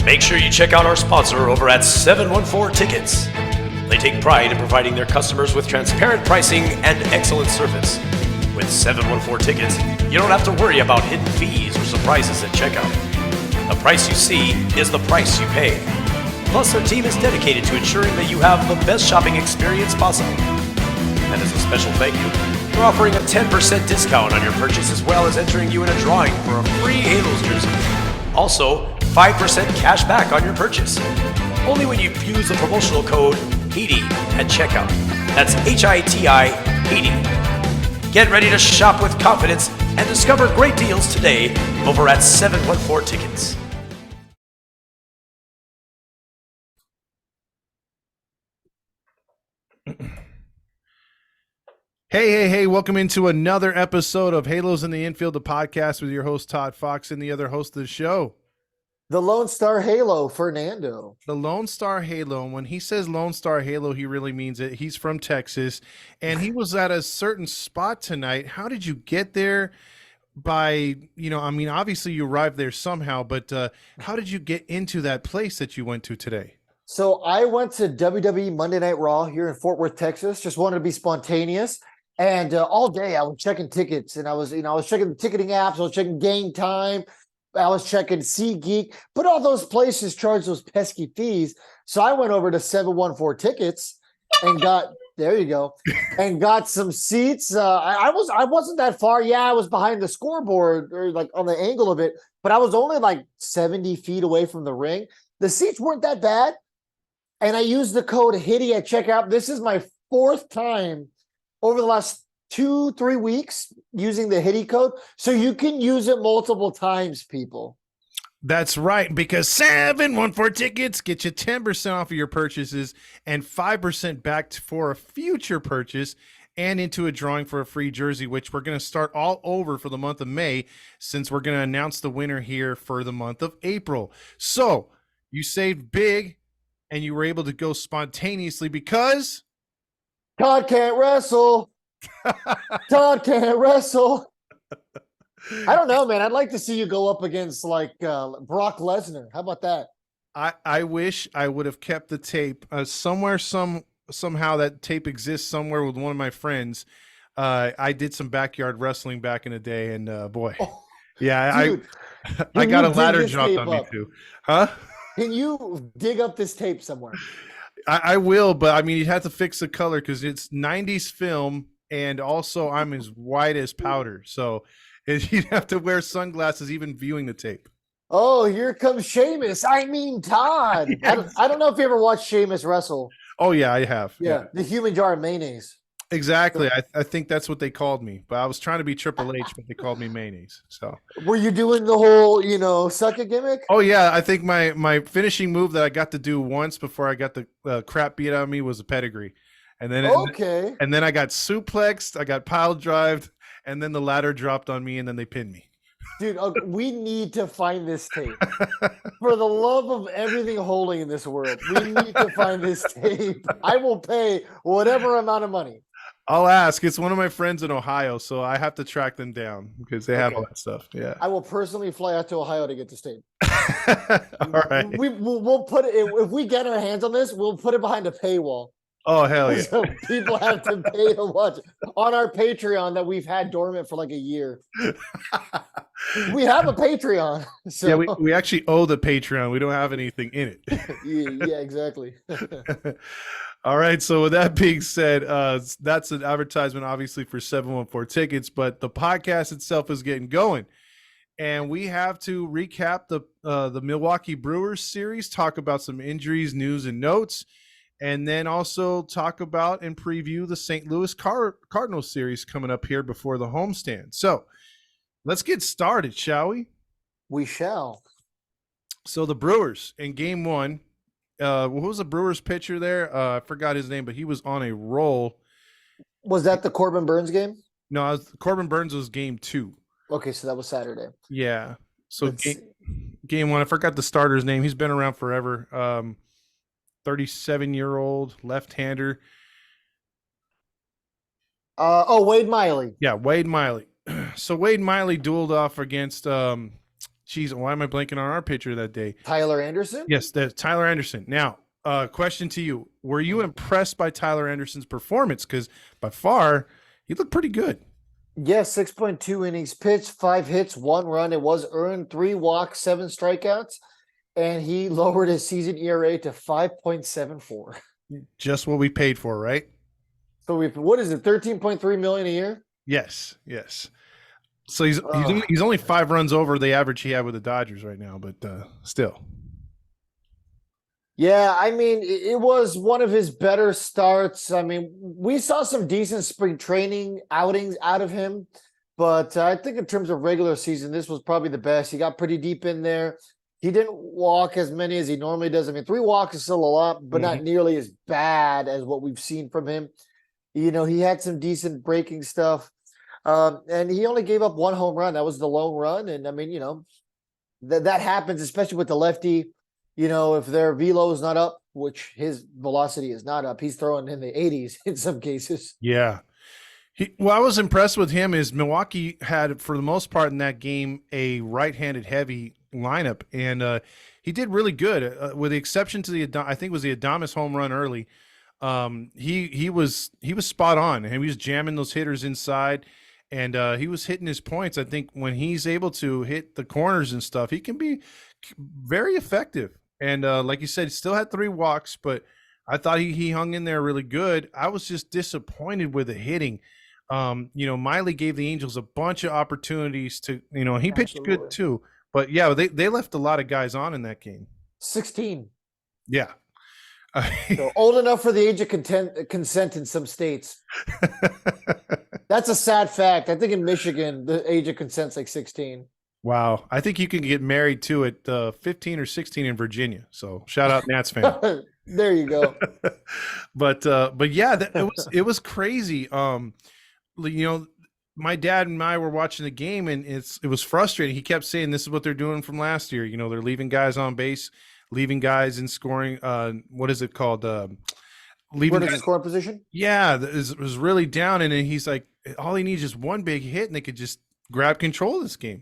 Make sure you check out our sponsor over at 714 Tickets. They take pride in providing their customers with transparent pricing and excellent service. With 714 Tickets, you don't have to worry about hidden fees or surprises at checkout. The price you see is the price you pay. Plus, their team is dedicated to ensuring that you have the best shopping experience possible. And as a special thank you, they're offering a 10% discount on your purchase as well as entering you in a drawing for a free Halos jersey. Also, 5% cash back on your purchase. Only when you use the promotional code HEATY at checkout. That's HITI, HEATY. Get ready to shop with confidence and discover great deals today over at 714 Tickets. Hey, welcome into another episode of Halos in the Infield, the podcast with your host, Todd Fox, and the other host of the show. The Lone Star Halo, Fernando. The Lone Star Halo. And when he says Lone Star Halo, he really means it. He's from Texas, and he was at a certain spot tonight. How did you get there? Obviously you arrived there somehow, but how did you get into that place that you went to today? So I went to WWE Monday Night Raw here in Fort Worth, Texas. Just wanted to be spontaneous. And all day I was checking tickets, and I was checking the ticketing apps. I was checking Game Time. I was checking SeatGeek, but all those places charge those pesky fees. So I went over to 714 Tickets and got and got some seats. I wasn't that far. Yeah, I was behind the scoreboard or like on the angle of it, but I was only like 70 feet away from the ring. The seats weren't that bad, and I used the code HITTY at checkout. This is my fourth time over the last 2-3 weeks using the HITTY code, so you can use it multiple times, people. That's right, because 714 Tickets get you 10% off of your purchases and 5% back for a future purchase and into a drawing for a free jersey, which we're going to start all over for the month of May, since we're going to announce the winner here for the month of April. So you saved big and you were able to go spontaneously because Todd can't wrestle. Todd can't wrestle. I don't know, man. I'd like to see you go up against like Brock Lesnar. How about that? I wish I would have kept the tape somehow that tape exists somewhere with one of my friends. I did some backyard wrestling back in the day, and yeah, dude, I got a ladder dropped on me too. Huh? Can you dig up this tape somewhere? I will, but I mean, you have to fix the color because it's 90s film, and also I'm as white as powder. So you'd have to wear sunglasses even viewing the tape. Oh, here comes Sheamus. I mean, Todd. Yeah. I don't know if you ever watched Sheamus wrestle. Oh, yeah, I have. Yeah, the human jar of mayonnaise. Exactly. I think that's what they called me, but I was trying to be Triple H, but they called me mayonnaise. So were you doing the whole, suck it gimmick? Oh yeah, I think my finishing move that I got to do once before I got the crap beat out of me was a pedigree, and then and then I got suplexed, I got pile drived, and then the ladder dropped on me, and then they pinned me. Dude, we need to find this tape. For the love of everything holy in this world, we need to find this tape. I will pay whatever amount of money. I'll ask. It's one of my friends in Ohio, so I have to track them down because they have all that stuff. Yeah, I will personally fly out to Ohio to get this tape. All right, we'll put it if we get our hands on this. We'll put it behind a paywall. Oh hell yeah! So people have to pay to watch on our Patreon that we've had dormant for like a year. We have a Patreon. So. Yeah, we actually owe the Patreon. We don't have anything in it. Yeah, exactly. All right, so with that being said, that's an advertisement, obviously, for 714 Tickets, but the podcast itself is getting going. And we have to recap the Milwaukee Brewers series, talk about some injuries, news, and notes, and then also talk about and preview the St. Louis Cardinals series coming up here before the homestand. So let's get started, shall we? We shall. So the Brewers in game one, who was the Brewers pitcher there? I forgot his name, but he was on a roll. Was that the Corbin Burns game? No, Corbin Burns was game two. Okay, so that was Saturday. Yeah. So game one, I forgot the starter's name. He's been around forever. 37-year-old left-hander. Wade Miley. Yeah, Wade Miley. So Wade Miley dueled off against Jeez, why am I blanking on our pitcher that day? Tyler Anderson? Yes, that's Tyler Anderson. Now, question to you. Were you impressed by Tyler Anderson's performance? Because by far, he looked pretty good. Yes, 6.2 innings pitched, 5 hits, 1 run. It was earned, 3 walks, 7 strikeouts, and he lowered his season ERA to 5.74. Just what we paid for, right? So what is it, 13.3 million a year? Yes. So he's only 5 runs over the average he had with the Dodgers right now, but still. Yeah, I mean, it was one of his better starts. I mean, we saw some decent spring training outings out of him, but I think in terms of regular season, this was probably the best. He got pretty deep in there. He didn't walk as many as he normally does. I mean, 3 walks is still a lot, but not nearly as bad as what we've seen from him. You know, he had some decent breaking stuff, and he only gave up 1 home run. That was the lone run, and I mean, you know, that happens, especially with the lefty. You know, if their velo is not up, which his velocity is not up, he's throwing in the 80s in some cases. Yeah. What I was impressed with him is Milwaukee had, for the most part in that game, a right-handed heavy lineup, and he did really good, with the exception to I think it was the Adames home run early. He was spot on, and he was jamming those hitters inside, and he was hitting his points. I think when he's able to hit the corners and stuff, he can be very effective. And like you said, he still had 3 walks, but I thought he hung in there really good. I was just disappointed with the hitting. You know, Miley gave the Angels a bunch of opportunities to, you know, he pitched good too. But yeah, they left a lot of guys on in that game. 16. Yeah. So old enough for the age of consent in some states. That's a sad fact. I think in Michigan, the age of consent's like 16. Wow. I think you can get married too at 15 or 16 in Virginia. So shout out Nats fan. There you go. But yeah, it was crazy. You know, my dad and I were watching the game, and it was frustrating. He kept saying this is what they're doing from last year. You know, they're leaving guys on base, leaving guys in scoring. What is it called? Leaving guys in scoring position. Yeah, it was really down, and then he's like, all he needs is one big hit, and they could just grab control of this game.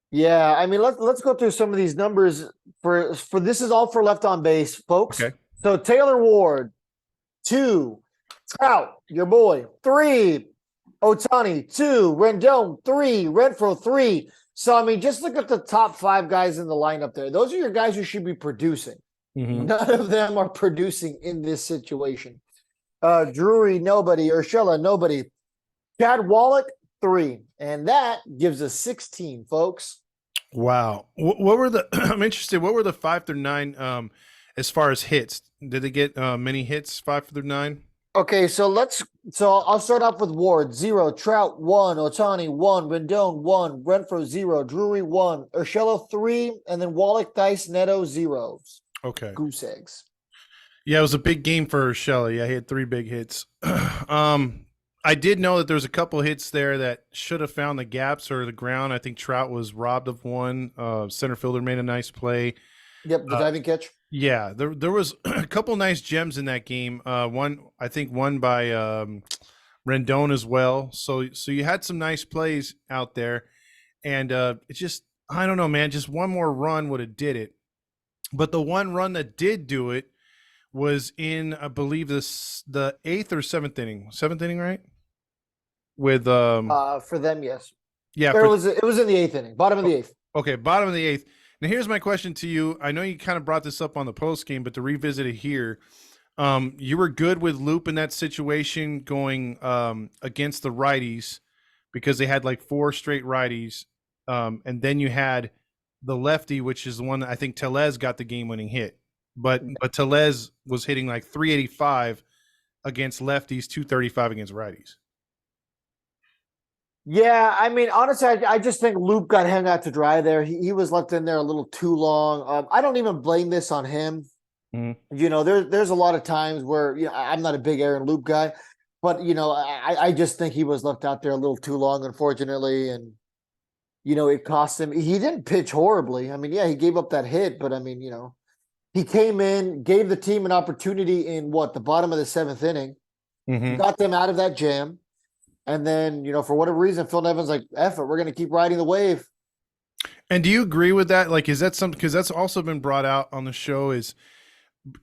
Yeah, I mean, let's go through some of these numbers for this is all for left on base, folks. Okay. So Taylor Ward, 2, Trout, your boy, 3, Ohtani, 2, Rendon, 3, Renfroe, 3. So I mean, just look at the top 5 guys in the lineup there. Those are your guys who should be producing. None of them are producing in this situation. Drury, nobody. Urshela, nobody. Chad Wallach, 3, and that gives us 16, folks. Wow. What were the? I'm interested. What were the 5 through 9 as far as hits? Did they get many hits 5 through 9? Okay, so I'll start off with Ward, 0, Trout, 1, Ohtani, 1, Rendon, 1, Renfroe, 0, Drury, 1, Urshela, 3, and then Wallach, Dice, Neto, 0s. Okay. Goose eggs. Yeah, it was a big game for Urshela. Yeah, he had 3 big hits. I did know that there was a couple hits there that should have found the gaps or the ground. I think Trout was robbed of one. Center fielder made a nice play. Yep, the diving catch. Yeah, there was a couple nice gems in that game. One by Rendon as well. So you had some nice plays out there, and it just, I don't know, man. Just one more run would have did it. But the one run that did do it was in, I believe, the 8th or 7th inning. 7th inning, right? With for them, yes. Yeah, it was in the 8th inning, bottom of the 8th. Okay, bottom of the 8th. Now here's my question to you. I know you kind of brought this up on the post game, but to revisit it here, you were good with Loop in that situation going against the righties because they had like 4 straight righties, and then you had the lefty, which is the one that I think Tellez got the game-winning hit. But Tellez was hitting like 385 against lefties, 235 against righties. Yeah, I mean, honestly, I just think Loop got hung out to dry there. He was left in there a little too long. I don't even blame this on him. Mm-hmm. You know, there's a lot of times where, you know, I'm not a big Aaron Loop guy, but, you know, I just think he was left out there a little too long, unfortunately. And, you know, it cost him. He didn't pitch horribly. I mean, yeah, he gave up that hit, but I mean, you know, he came in, gave the team an opportunity in the bottom of the 7th inning, got them out of that jam. And then, you know, for whatever reason, Phil Nevin's like, F it, we're going to keep riding the wave. And do you agree with that? Like, is that something, because that's also been brought out on the show, is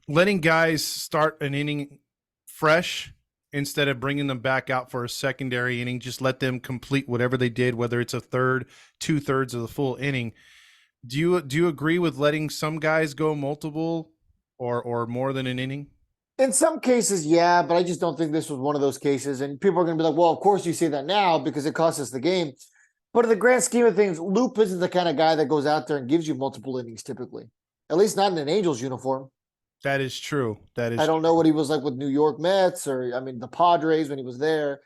letting guys start an inning fresh instead of bringing them back out for a secondary inning. Just let them complete whatever they did, whether it's a third, 2/3 of the full inning. Do you agree with letting some guys go multiple or more than an inning? In some cases, yeah, but I just don't think this was one of those cases. And people are going to be like, well, of course you say that now because it costs us the game. But in the grand scheme of things, Loop isn't the kind of guy that goes out there and gives you multiple innings typically, at least not in an Angels uniform. That is true. That is I don't know what he was like with New York Mets or, I mean, the Padres when he was there.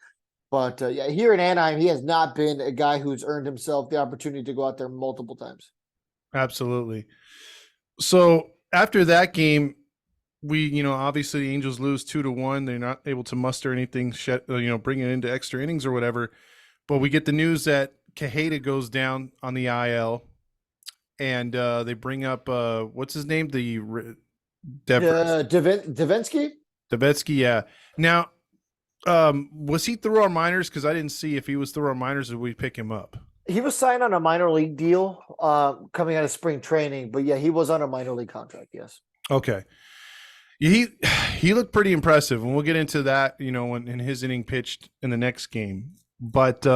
But yeah, here in Anaheim, he has not been a guy who's earned himself the opportunity to go out there multiple times. absolutely. So after that game, obviously the Angels lose 2-1. They're not able to muster anything, bring it into extra innings or whatever. But we get the news that Quijada goes down on the IL, and they bring up what's his name, Davinsky? Davetsky. Yeah. Now, was he through our minors? Because I didn't see if he was through our minors or we pick him up. He was signed on a minor league deal coming out of spring training. But yeah, he was on a minor league contract, yes. Okay. He looked pretty impressive, and we'll get into that, when in his inning pitched in the next game. But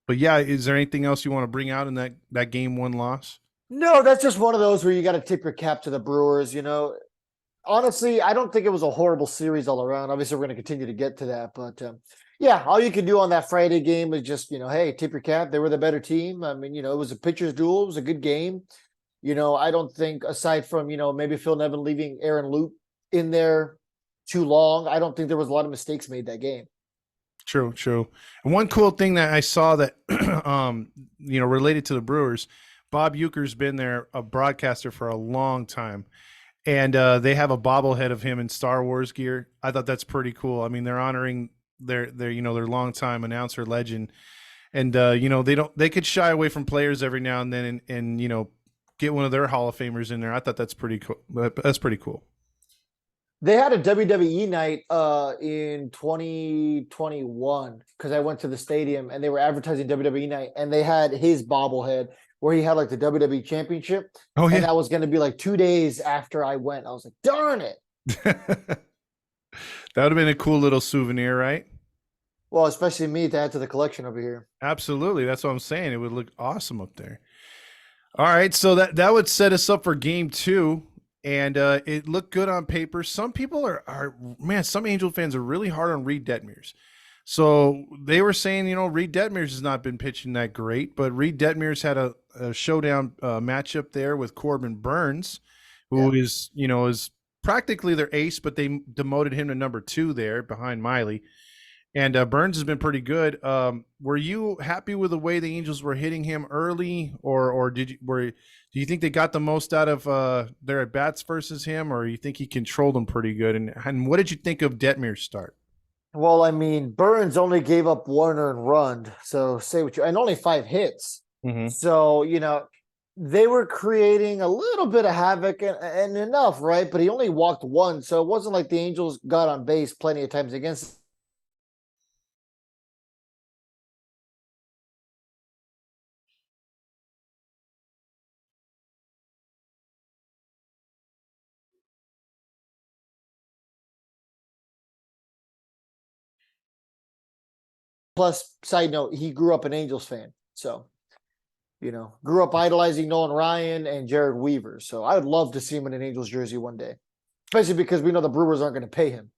yeah, is there anything else you want to bring out in that game one loss? No, that's just one of those where you got to tip your cap to the Brewers. Honestly, I don't think it was a horrible series all around. Obviously, we're going to continue to get to that, but yeah, all you can do on that Friday game is just hey, tip your cap. They were the better team. I mean, it was a pitcher's duel. It was a good game. I don't think aside from maybe Phil Nevin leaving Aaron Loop in there too long, I don't think there was a lot of mistakes made that game. True. And one cool thing that I saw that, related to the Brewers, Bob Uecker's been there, a broadcaster for a long time, and they have a bobblehead of him in Star Wars gear. I thought that's pretty cool. I mean, they're honoring their longtime announcer legend, and they could shy away from players every now and then, and get one of their Hall of Famers in there. I thought that's pretty cool. That's pretty cool. They had a WWE night in 2021 because I went to the stadium and they were advertising WWE night, and they had his bobblehead where he had like the WWE championship. Oh, yeah. And that was going to be like 2 days after I went. I was like, darn it. That would have been a cool little souvenir, right? Well, especially me to add to the collection over here. Absolutely. That's what I'm saying. It would look awesome up there. All right. So that would set us up for game two. And it looked good on paper. Some people some Angel fans are really hard on Reed Detmers. So they were saying, Reed Detmers has not been pitching that great, but Reed Detmers had a showdown matchup there with Corbin Burns, who is practically their ace, but they demoted him to number 2 there behind Miley. And Burns has been pretty good. Were you happy with the way the Angels were hitting him early, or do you think they got the most out of their at bats versus him, or you think he controlled them pretty good? And what did you think of Detmer's start? Well, I mean, Burns only gave up 1 earned run, so and only 5 hits. Mm-hmm. So they were creating a little bit of havoc and enough, right? But he only walked 1, so it wasn't like the Angels got on base plenty of times against. Plus, side note, he grew up an Angels fan. So, grew up idolizing Nolan Ryan and Jared Weaver. So I would love to see him in an Angels jersey one day, especially because we know the Brewers aren't going to pay him.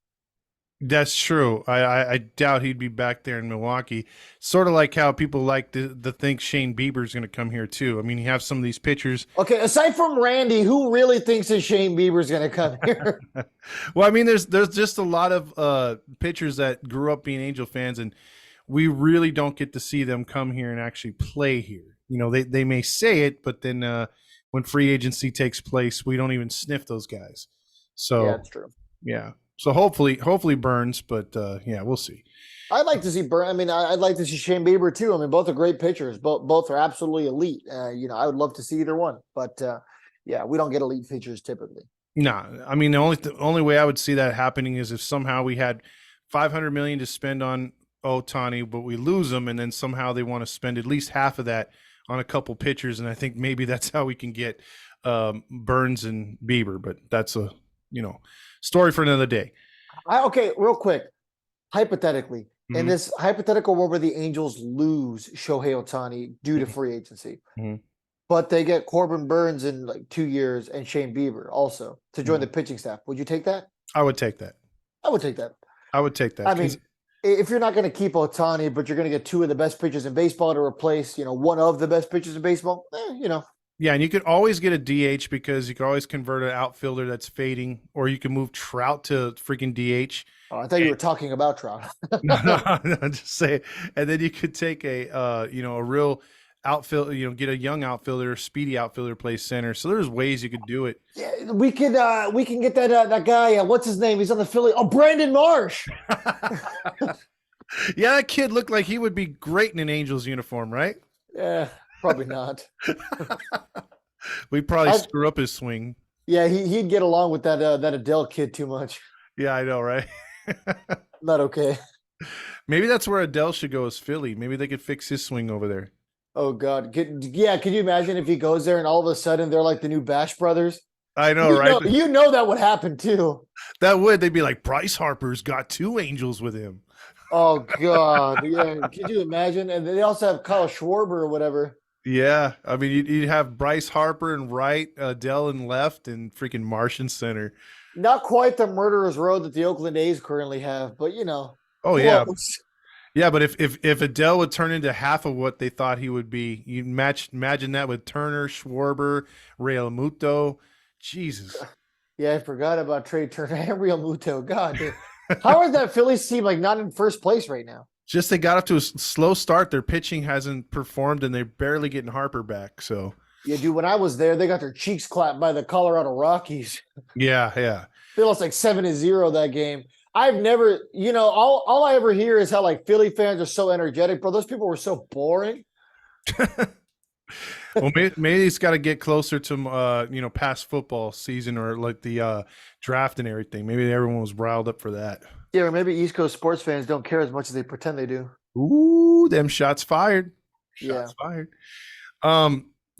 That's true. I doubt he'd be back there in Milwaukee. Sort of like how people like to think Shane Bieber's going to come here too. I mean, you have some of these pitchers. Okay, aside from Randy, who really thinks that Shane Bieber's going to come here? Well, I mean, there's just a lot of pitchers that grew up being Angel fans, and we really don't get to see them come here and actually play here. They may say it, but then when free agency takes place, we don't even sniff those guys. So yeah, that's true. Yeah. So hopefully Burns, but yeah, we'll see. I'd like to see Burns. I mean, I'd like to see Shane Bieber too. I mean, both are great pitchers. Both are absolutely elite. I would love to see either one, but yeah, we don't get elite pitchers typically. No, I mean the only way I would see that happening is if somehow we had $500 million to spend on Ohtani, but we lose him, and then somehow they want to spend at least half of that on a couple pitchers, and I think maybe that's how we can get Burns and Bieber. But that's a story for another day. Okay, real quick. Hypothetically, in Mhm. this hypothetical world where the Angels lose Shohei Ohtani due to free agency, Mhm. but they get Corbin Burns in like 2 years and Shane Bieber also to join the pitching staff, would you take that? I would take that. I would take that. I would take that. I mean, if you're not going to keep Ohtani, but you're going to get 2 of the best pitchers in baseball to replace, one of the best pitchers in baseball, Yeah, and you could always get a DH because you could always convert an outfielder that's fading, or you can move Trout to freaking DH. Oh, I thought you were talking about Trout. No, just say, and then you could take a real outfield, get a young outfielder, speedy outfielder, play center. So there's ways you could do it. Yeah, we can get that guy. What's his name? He's on the Philly. Oh, Brandon Marsh. Yeah, that kid looked like he would be great in an Angels uniform, right? Yeah, probably not. We'd probably screw up his swing. Yeah, he'd get along with that Adele kid too much. Yeah, I know, right? Not okay. Maybe that's where Adele should go, is Philly. Maybe they could fix his swing over there. Oh God, could you imagine if he goes there and all of a sudden they're like the new Bash Brothers? I know, right? That would happen too. That would. They'd be like, Bryce Harper's got 2 Angels with him. Oh God, yeah. Could you imagine? And they also have Kyle Schwarber or whatever. Yeah, I mean, you'd have Bryce Harper in right, Adele in left, and freaking Marsh in center. Not quite the murderer's row that the Oakland A's currently have, but Oh yeah, close. yeah. But if Adele would turn into half of what they thought he would be, you imagine that with Turner, Schwarber, Real Muto. Jesus. Yeah, I forgot about Trey Turner and Real Muto. God, dude. How is that Phillies team like not in first place right now? Just they got off to a slow start. Their pitching hasn't performed, and they're barely getting Harper back. So Yeah, dude, when I was there, they got their cheeks clapped by the Colorado Rockies. yeah. They lost like 7-0 that game. I've never, all I ever hear is how like Philly fans are so energetic, bro. Those people were so boring. Well, maybe it's got to get closer to past football season or like the draft and everything. Maybe everyone was riled up for that. Yeah, or maybe East Coast sports fans don't care as much as they pretend they do. Ooh, them shots fired. Shots fired.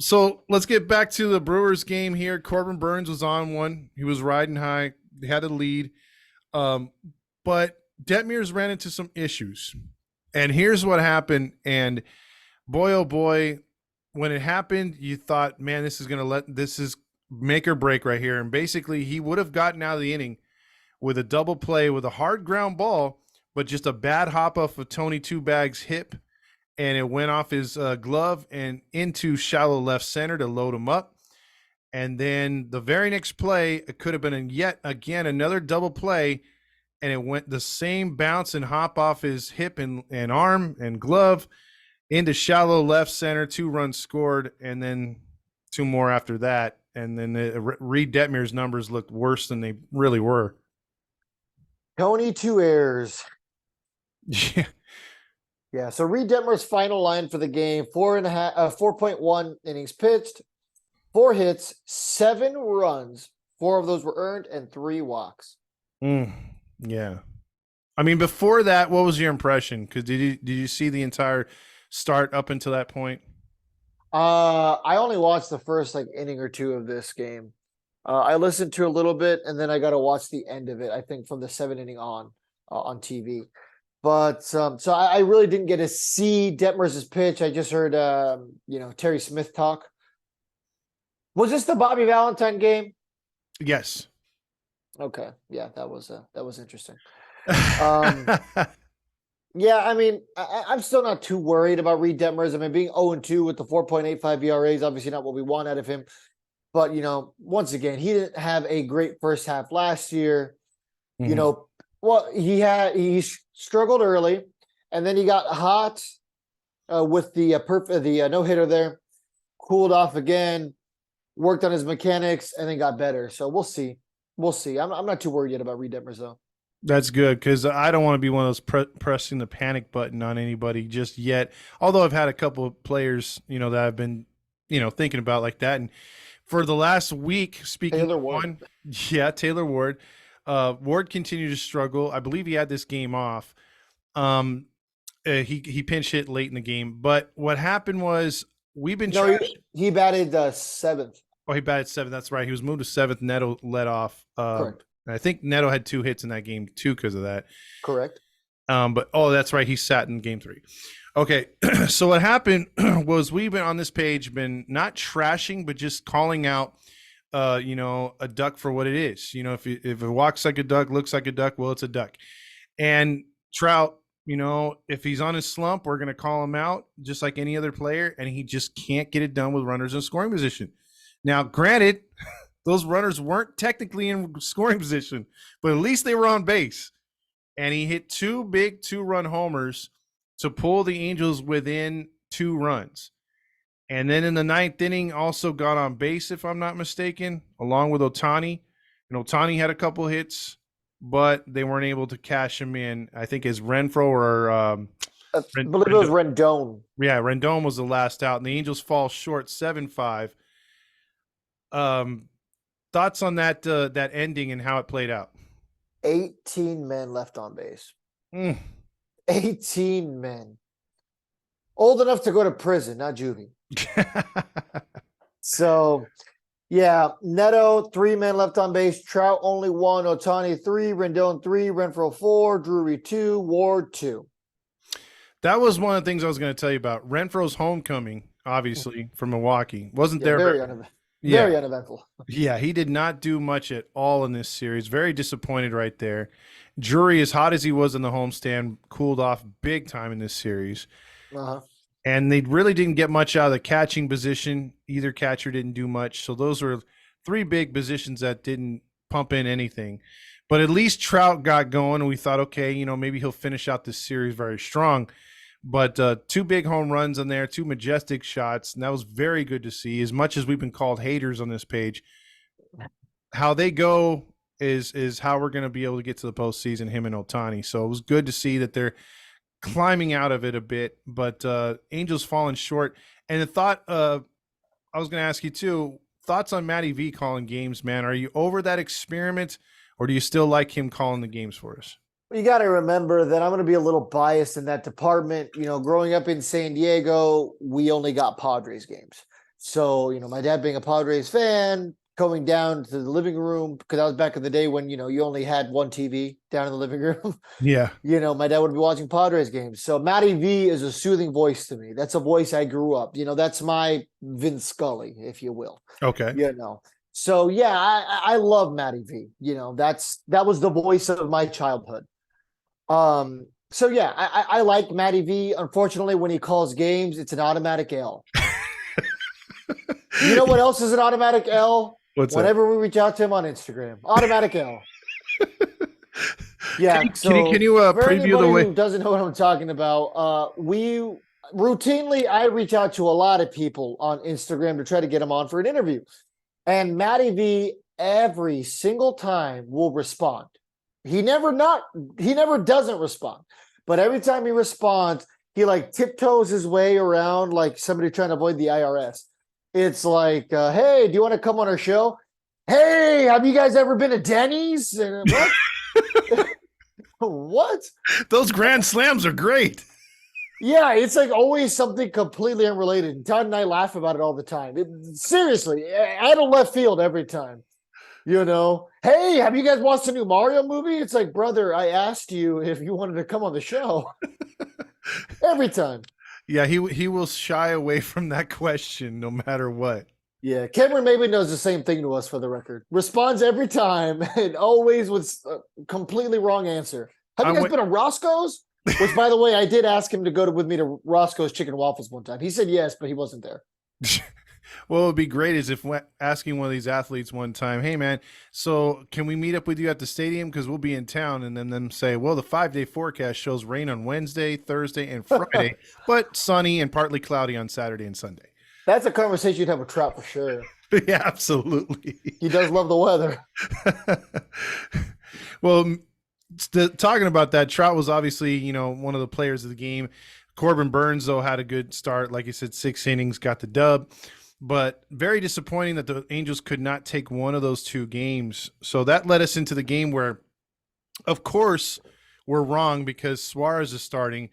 So let's get back to the Brewers game here. Corbin Burns was on one. He was riding high. They had a lead. But Detmers ran into some issues. And here's what happened. And boy, oh boy, when it happened, you thought, man, this is make or break right here. And basically he would have gotten out of the inning with a double play with a hard ground ball, but just a bad hop off of Tony Two Bags' hip, and it went off his glove and into shallow left center to load him up. And then the very next play, it could have been yet again another double play, and it went the same bounce and hop off his hip and arm and glove into shallow left center. 2 runs scored, and then 2 more after that. And then Reed Detmer's numbers looked worse than they really were. Tony 2 errors. Yeah. Yeah. So Reed Detmer's final line for the game: 4.1 innings pitched, 4 hits, 7 runs. 4 of those were earned and 3 walks. Yeah. I mean, before that, what was your impression? Because did you see the entire start up until that point? I only watched the first inning or 2 of this game. I listened to a little bit, and then I got to watch the end of it. I think from the 7th inning on TV. But so I really didn't get to see Detmers' pitch. I just heard Terry Smith talk. Was this the Bobby Valentine game? Yes. Okay, yeah, that was interesting. Yeah, I mean, I'm still not too worried about Reed Detmers. I mean, being 0-2 with the 4.85 ERA is obviously not what we want out of him. But, once again, he didn't have a great first half last year. Mhm. Well, he struggled early, and then he got hot with the no-hitter there, cooled off again, worked on his mechanics, and then got better. So we'll see. I'm not too worried yet about Reed Detmers, though. That's good, because I don't want to be one of those pressing the panic button on anybody just yet. Although I've had a couple of players, that I've been, thinking about like that. And for the last week, speaking Taylor of Ward. one, yeah, Taylor Ward. Ward continued to struggle. I believe he had this game off. He pinch hit late in the game. But what happened was we've been No, trashing. he batted seventh. Oh, he batted 7th. That's right. He was moved to 7th. Neto led off. Correct. And I think Neto had 2 hits in that game too because of that. Correct. But that's right. He sat in game 3. Okay, so what happened was we've been on this page been not trashing, but just calling out, a duck for what it is. If it walks like a duck, looks like a duck, well, it's a duck. And Trout, if he's on his slump, we're gonna call him out just like any other player, and he just can't get it done with runners in scoring position. Now, granted, those runners weren't technically in scoring position, but at least they were on base. And he hit 2 big 2-run homers to pull the Angels within 2 runs. And then in the 9th inning, also got on base, if I'm not mistaken, along with Ohtani. And Ohtani had a couple hits, but they weren't able to cash him in. I think as Renfroe or I believe it was Rendon. Yeah, Rendon was the last out, and the Angels fall short 7-5. Thoughts on that ending and how it played out? 18 men left on base. 18 men. Old enough to go to prison, not juvie. So, yeah, Neto, 3 men left on base. Trout only 1, Ohtani 3, Rendon 3, Renfroe 4, Drury 2, Ward 2. That was one of the things I was going to tell you about. Renfroe's homecoming, obviously, from Milwaukee. Wasn't there. Very uneventful. Yeah, he did not do much at all in this series. Very disappointed right there. Drury, as hot as he was in the homestand, cooled off big time in this series. Uh-huh. And they really didn't get much out of the catching position. Either catcher didn't do much. So those were 3 big positions that didn't pump in anything. But at least Trout got going, and we thought, okay, maybe he'll finish out this series very strong. But 2 big home runs in there, 2 majestic shots, and that was very good to see. As much as we've been called haters on this page, how they go is how we're going to be able to get to the postseason, him and Ohtani. So it was good to see that they're climbing out of it a bit, but Angels falling short. And the thought I was going to ask you too, thoughts on Matty V calling games, man. Are you over that experiment, or do you still like him calling the games for us? You got to remember that I'm going to be a little biased in that department. Growing up in San Diego, we only got Padres games. So, my dad being a Padres fan, going down to the living room, because that was back in the day when, you only had one TV down in the living room. Yeah. My dad would be watching Padres games. So Matty V is a soothing voice to me. That's a voice I grew up. That's my Vince Scully, if you will. Okay. So, yeah, I love Matty V. That was the voice of my childhood. So yeah, I like Matty V. Unfortunately, when he calls games, it's an automatic L. You know what else is an automatic L? Whenever we reach out to him on Instagram, automatic L. Yeah. Can you preview the way? Who doesn't know what I'm talking about? We routinely, I reach out to a lot of people on Instagram to try to get them on for an interview, and Matty V every single time will respond. He never doesn't respond, but every time he responds, he like tiptoes his way around like somebody trying to avoid the IRS. It's like, hey, do you want to come on our show? Hey, have you guys ever been to Denny's? And what? What? Those grand slams are great. Yeah, it's like always something completely unrelated. Todd and I laugh about it all the time. Seriously, out of left field every time. Hey, have you guys watched the new Mario movie? It's like, brother, I asked you if you wanted to come on the show. Every time. Yeah, he will shy away from that question no matter what. Yeah, Cameron maybe knows the same thing to us, for the record. Responds every time and always with a completely wrong answer. Have you guys been to Roscoe's? Which, by the way, I did ask him to go with me to Roscoe's Chicken and Waffles one time. He said yes, but he wasn't there. Well, it would be great is if asking one of these athletes one time, hey, man, so can we meet up with you at the stadium because we'll be in town? And then them say, well, the 5-day forecast shows rain on Wednesday, Thursday, and Friday, but sunny and partly cloudy on Saturday and Sunday. That's a conversation you'd have with Trout for sure. Yeah, absolutely. He does love the weather. Well, talking about that, Trout was obviously, one of the players of the game. Corbin Burns, though, had a good start. Like you said, 6 innings, got the dub. But very disappointing that the Angels could not take one of those 2 games. So that led us into the game where, of course, we're wrong because Suarez is starting.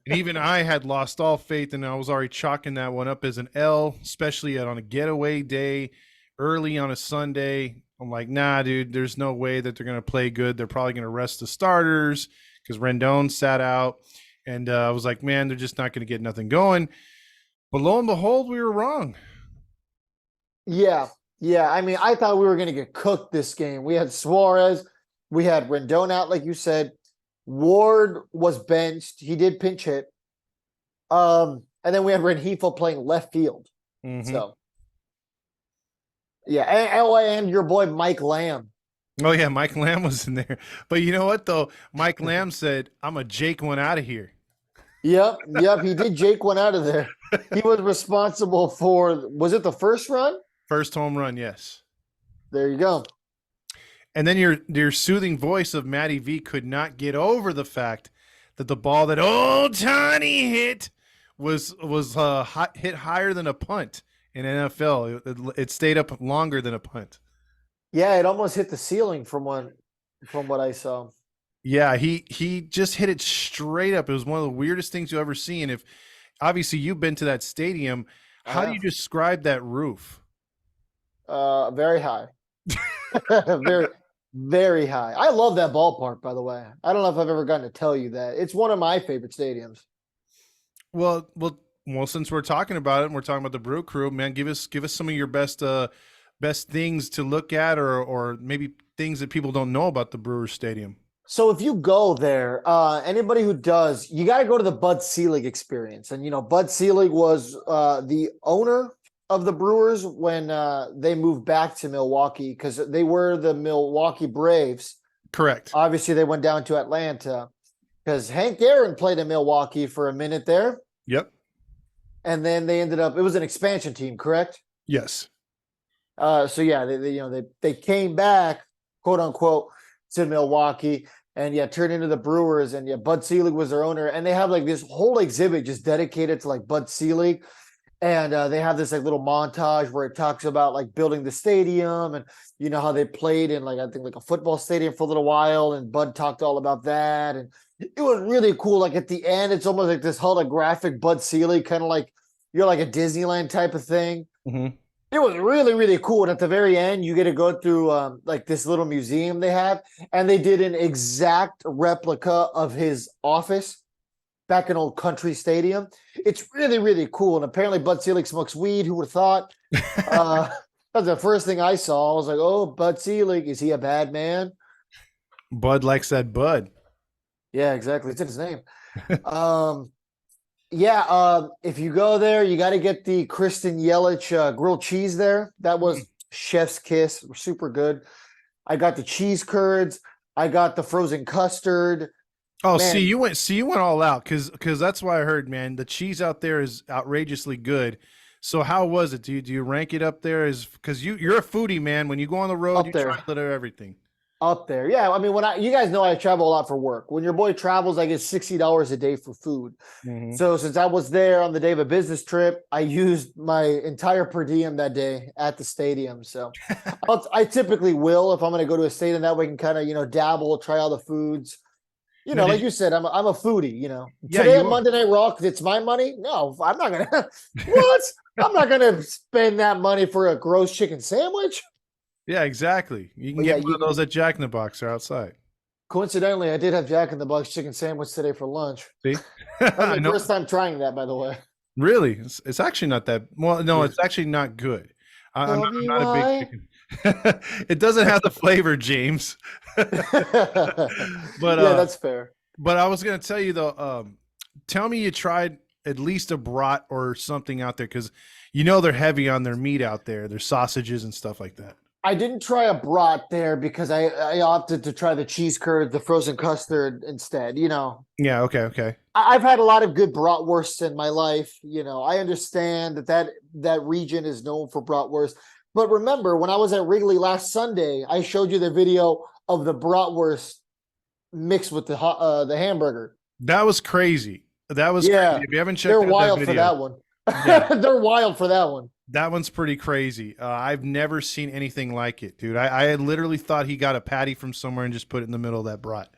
And even I had lost all faith, and I was already chalking that one up as an L, especially on a getaway day, early on a Sunday. I'm like, nah, dude, there's no way that they're going to play good. They're probably going to rest the starters because Rendon sat out. And I was like, man, they're just not going to get nothing going. But lo and behold, we were wrong. Yeah. Yeah. I mean, I thought we were going to get cooked this game. We had Suarez. We had Rendon out, like you said. Ward was benched. He did pinch hit. And then we had Rengifo playing left field. Mm-hmm. So, yeah. And your boy Mike Lamb. Oh, yeah, Mike Lamb was in there. But you know what, though? Mike Lamb said, I'm a Jake one out of here. Yep. He did Jake one out of there. He was responsible for, was it the first run? First home run, yes. There you go. And then your soothing voice of Matty V could not get over the fact that the ball that Ohtani hit was hit higher than a punt in NFL. It stayed up longer than a punt. Yeah, it almost hit the ceiling from what I saw. Yeah, he just hit it straight up. It was one of the weirdest things you've ever seen. If obviously you've been to that stadium, how do you describe that roof? Very high. very, very high. I love that ballpark, by the way. I don't know if I've ever gotten to tell you that. It's one of my favorite stadiums. Well, since we're talking about it and we're talking about the Brew Crew, man, give us some of your best things to look at or maybe things that people don't know about the Brewers Stadium. So if you go there, anybody who does, you got to go to the Bud Selig experience. And, Bud Selig was the owner of the Brewers when they moved back to Milwaukee because they were the Milwaukee Braves. Correct. Obviously, they went down to Atlanta because Hank Aaron played in Milwaukee for a minute there. Yep. And then they ended up, it was an expansion team, correct? Yes. So yeah, they came back, quote unquote, to Milwaukee and turned into the Brewers. And Bud Selig was their owner. And they have like this whole exhibit just dedicated to like Bud Selig. And they have this like little montage where it talks about like building the stadium and how they played in like I think like a football stadium for a little while, and Bud talked all about that, and it was really cool. Like at the end, it's almost like this holographic Bud Selig, kind of like you're like a Disneyland type of thing. Mm-hmm. It was really, really cool. And at the very end, you get to go through like this little museum they have, and they did an exact replica of his office back in Old Country Stadium. It's really, really cool. And apparently Bud Selig smokes weed. Who would have thought? That was the first thing I saw. I was like, oh, Bud Selig, is he a bad man? Bud likes that bud. Yeah, exactly. It's in his name. If you go there, you got to get the Kristen Yelich grilled cheese there. That was chef's kiss. Super good. I got the cheese curds. I got the frozen custard. Oh, man. You went all out because that's why I heard, man, the cheese out there is outrageously good. So how was it? Do you rank it up there? Because you're a foodie, man. When you go on the road, you try a little of everything. Up there, yeah. I mean, you guys know I travel a lot for work. When your boy travels, I get $60 a day for food. Mm-hmm. So since I was there on the day of a business trip, I used my entire per diem that day at the stadium. So I typically will if I'm going to go to a stadium, that way I can kind of dabble, try all the foods. Like you said, I'm a foodie, Today on Monday Night Raw, because it's my money. No, I'm not going to. What? I'm not going to spend that money for a gross chicken sandwich. Yeah, exactly. You can get one of those at Jack in the Box or outside. Coincidentally, I did have Jack in the Box chicken sandwich today for lunch. See? That's my first time trying that, by the way. Really? It's actually not that. Well, no, it's actually not good. I'm not a big chicken. It doesn't have the flavor, James. But that's fair. But I was gonna tell you though, tell me you tried at least a brat or something out there, because they're heavy on their meat out there, their sausages and stuff like that. I didn't try a brat there because I opted to try the cheese curd, the frozen custard instead. Yeah. Okay. I've had a lot of good bratwursts in my life. I understand that region is known for bratwurst. But remember, when I was at Wrigley last Sunday, I showed you the video of the bratwurst mixed with the hamburger. That was crazy. Crazy. If you haven't checked they're out wild that for that one. Yeah. They're wild for that one. That one's pretty crazy. I've never seen anything like it, dude. I had literally thought he got a patty from somewhere and just put it in the middle of that brat.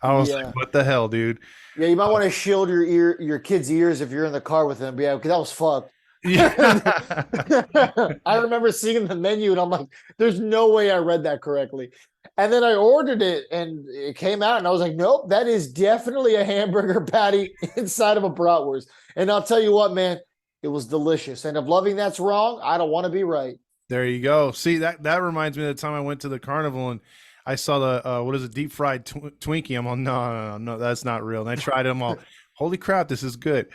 I was Yeah. like, what the hell, dude? Yeah, you might want to shield your kid's ears if you're in the car with them. Yeah, because that was fucked. Yeah. I remember seeing the menu and I'm like, there's no way I read that correctly. And then I ordered it and it came out and I was like, nope, that is definitely a hamburger patty inside of a bratwurst. And I'll tell you what, man, it was delicious. And if loving that's wrong, I don't want to be right. There you go. See, that reminds me of the time I went to the carnival and I saw the what is it, deep fried Twinkie. I'm all, no, that's not real. And I tried them all. Holy crap, this is good.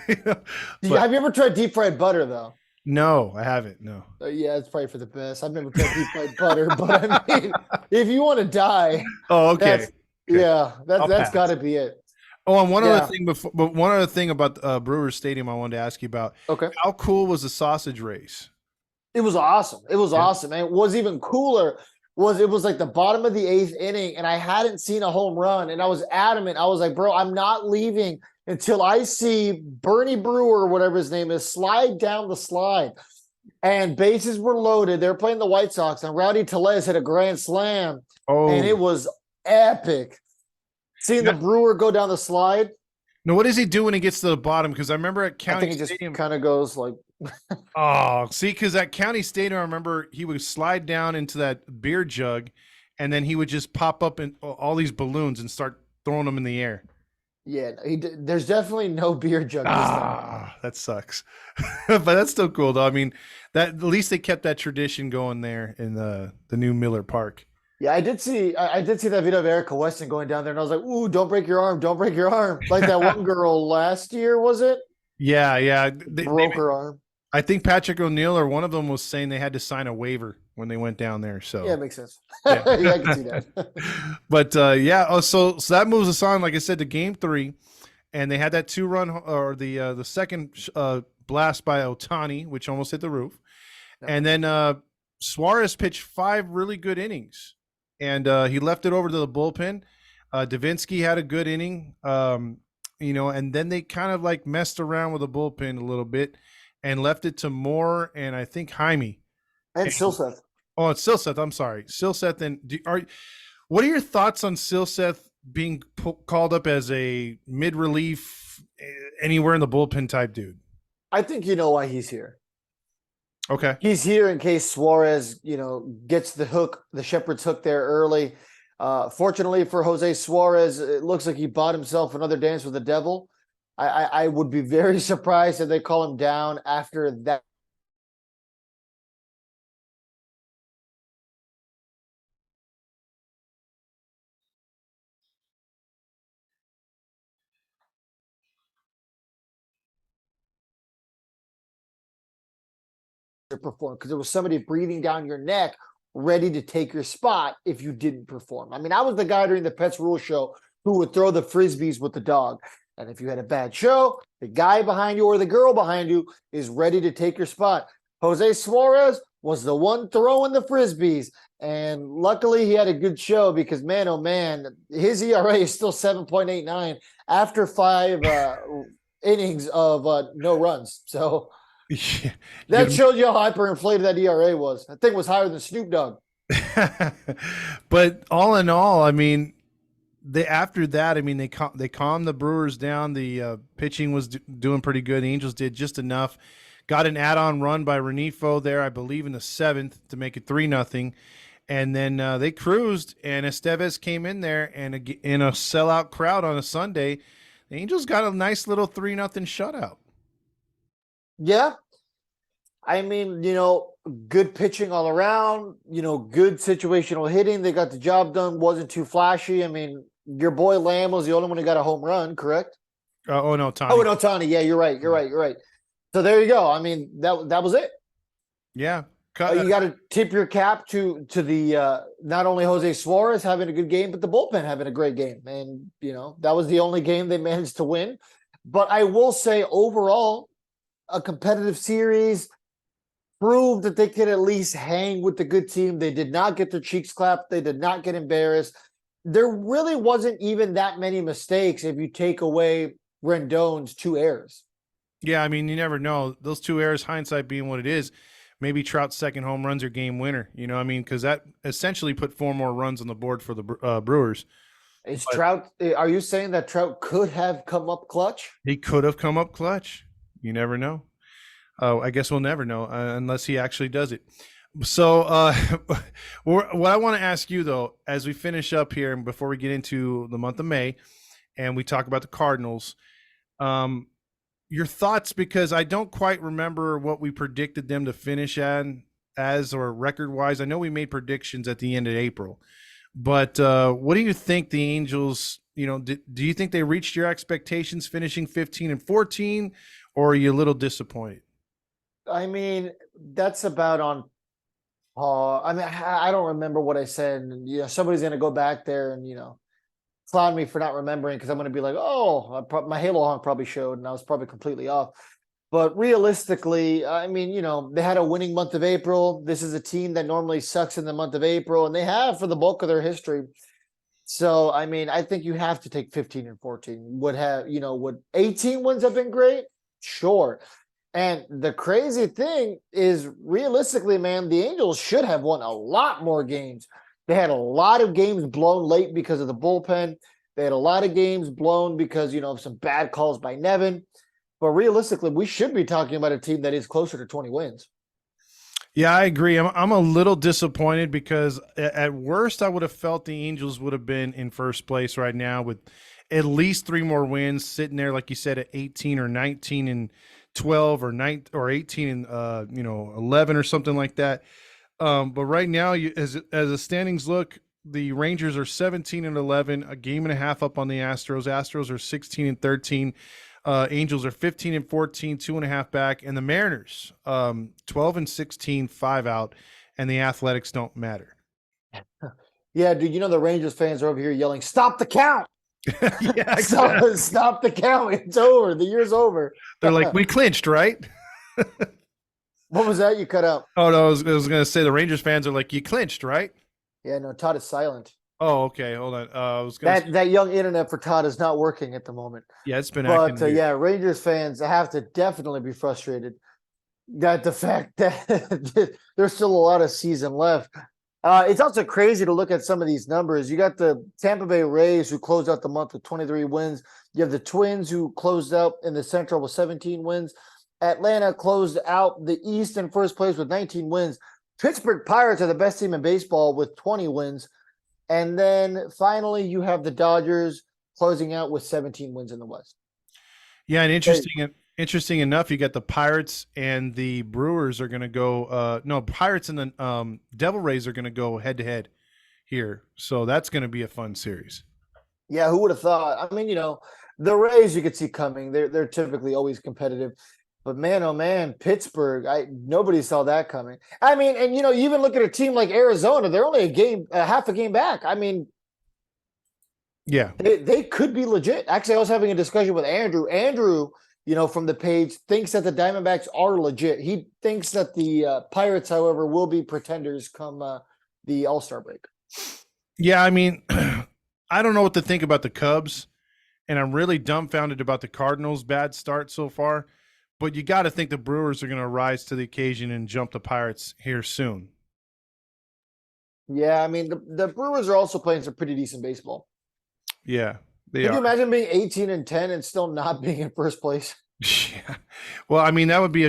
You know? Have you ever tried deep fried butter though? No, I haven't. No. Yeah, it's probably for the best. I've never tried deep fried butter, but I mean, if you want to die, Oh, okay. yeah, that's pass. got to be it. Oh, and one other thing about Brewers Stadium I wanted to ask you about. Okay. How cool was the sausage race? It was awesome. It was awesome. And what's even cooler was it was like the bottom of the 8th inning, and I hadn't seen a home run. And I was adamant. I was like, bro, I'm not leaving until I see Bernie Brewer, or whatever his name is, slide down the slide. And bases were loaded. They're playing the White Sox, and Rowdy Tellez hit a grand slam. Oh, And it was epic. Seeing the Brewer go down the slide. no, what does he do when he gets to the bottom? Because I remember at I County think he just Stadium. kind of goes like, Oh, see, because at County Stadium, I remember he would slide down into that beer jug, and then he would just pop up in all these balloons and start throwing them in the air. yeah, there's definitely no beer jug this time. That sucks. But that's still cool, though. I mean, that at least they kept that tradition going there in the new Miller Park. Yeah, I did see that video of Erica Weston going down there, and I was like, "Ooh, don't break your arm! Don't break your arm!" Like that one girl last year, was it? Yeah. Broke her arm. I think Patrick O'Neill or one of them was saying they had to sign a waiver when they went down there. So Yeah, it makes sense. Yeah. Yeah, I can see that. But yeah, so that moves us on, like I said, to Game 3, and they had that 2-run or the second blast by Ohtani, which almost hit the roof, and then Suarez pitched 5 really good innings, and he left it over to the bullpen. Davinsky had a good inning, and then they kind of like messed around with the bullpen a little bit and left it to Moore and I think Jaime. And Silseth. Oh, it's Silseth. I'm sorry. Silseth. And what are your thoughts on Silseth being called up as a mid-relief, anywhere in the bullpen type dude? I think you know why he's here. Okay. He's here in case Suarez, gets the hook, the shepherd's hook there early. Fortunately for Jose Suarez, it looks like he bought himself another dance with the devil. I would be very surprised if they call him down after that. To perform, because there was somebody breathing down your neck ready to take your spot if you didn't perform. I mean, I was the guy during the Pets Rule show who would throw the frisbees with the dog. And if you had a bad show, the guy behind you or the girl behind you is ready to take your spot. Jose Suarez was the one throwing the frisbees. And luckily he had a good show because, man, oh man, his ERA is still 7.89 after 5 innings of no runs. So Yeah. that showed you how hyperinflated that ERA was. I think it was higher than Snoop Dogg. But all in all, I mean, after that, I mean, they calmed the Brewers down. The pitching was doing pretty good. The Angels did just enough. Got an add-on run by Renifo there, I believe, in the 7th to make it 3-0. And then they cruised, and Estevez came in there, and in a sellout crowd on a Sunday, the Angels got a nice little 3-0 shutout. Yeah. I mean, good pitching all around, good situational hitting. They got the job done. Wasn't too flashy. I mean, your boy Lamb was the only one who got a home run, correct? Oh, no, Tony. Oh, no, Tony. Yeah, you're right. So there you go. I mean, that was it. Yeah. You got to tip your cap to the not only Jose Suarez having a good game, but the bullpen having a great game. And, that was the only game they managed to win. But I will say overall, a competitive series, proved that they could at least hang with the good team. They did not get their cheeks clapped. They did not get embarrassed. There really wasn't even that many mistakes if you take away Rendon's 2 errors. Yeah, I mean, you never know. Those 2 errors, hindsight being what it is, maybe Trout's second home runs are game winner. You know what I mean? Because that essentially put 4 more runs on the board for the Brewers. Is But Trout? Are you saying that Trout could have come up clutch? he could have come up clutch. You never know. I guess we'll never know unless he actually does it. So, what I want to ask you, though, as we finish up here and before we get into the month of May and we talk about the Cardinals, um, your thoughts, because I don't quite remember what we predicted them to finish as or record wise. I know we made predictions at the end of April, but what do you think the Angels? Do you think they reached your expectations, finishing 15-14, or are you a little disappointed? I mean, that's about on. I mean, I don't remember what I said, and somebody's gonna go back there and clown me for not remembering because I'm gonna be like, oh, my Halo honk probably showed, and I was probably completely off. But realistically, I mean, they had a winning month of April. This is a team that normally sucks in the month of April, and they have for the bulk of their history. So, I mean, I think you have to take 15-14. Would 18 wins have been great? Sure. And the crazy thing is, realistically, man, the Angels should have won a lot more games. They had a lot of games blown late because of the bullpen. They had a lot of games blown because, of some bad calls by Nevin. But realistically, we should be talking about a team that is closer to 20 wins. Yeah, I agree. I'm a little disappointed because at worst, I would have felt the Angels would have been in first place right now with at least 3 more wins, sitting there, like you said, at 18 or 19-12 or 9 or 18 and 11 or something like that. But right now, as the standings look, the Rangers are 17-11, a game and a half up on the Astros. Astros are 16-13. Angels are 15-14, 2.5 back, and the Mariners 12-16, 5 out, and the Athletics don't matter. Yeah, dude, the Rangers fans are over here yelling, "Stop the count!" Yeah, exactly. Stop the count. It's over. The year's over. They're like, we clinched, right? What was that you cut out? Oh, no, I was going to say the Rangers fans are like, you clinched, right? Yeah, no, Todd is silent. Oh, okay. Hold on. I was going that young internet for Todd is not working at the moment. Yeah, it's been But acting weird. yeah, Rangers fans have to definitely be frustrated that the fact that there's still a lot of season left. It's also crazy to look at some of these numbers. You got the Tampa Bay Rays who closed out the month with 23 wins. You have the Twins who closed out in the Central with 17 wins. Atlanta closed out the East in first place with 19 wins. Pittsburgh Pirates are the best team in baseball with 20 wins. And then finally, you have the Dodgers closing out with 17 wins in the West. Yeah, and interesting enough, you got the Pirates and the Brewers are going to go. No, Pirates and the Devil Rays are going to go head to head here, so that's going to be a fun series. Yeah, who would have thought? I mean, the Rays you could see coming. They're typically always competitive. But man, oh man, Pittsburgh, nobody saw that coming. I mean, and you even look at a team like Arizona, they're only half a game back. I mean, yeah, they could be legit. Actually, I was having a discussion with Andrew. Andrew, from the page, thinks that the Diamondbacks are legit. He thinks that the Pirates, however, will be pretenders come the All-Star break. Yeah, I mean, I don't know what to think about the Cubs, and I'm really dumbfounded about the Cardinals' bad start so far. But you got to think the Brewers are going to rise to the occasion and jump the Pirates here soon. Yeah, I mean, the Brewers are also playing some pretty decent baseball. Yeah, they Can are. you imagine being 18-10 and still not being in first place? Yeah. Well, I mean, that would be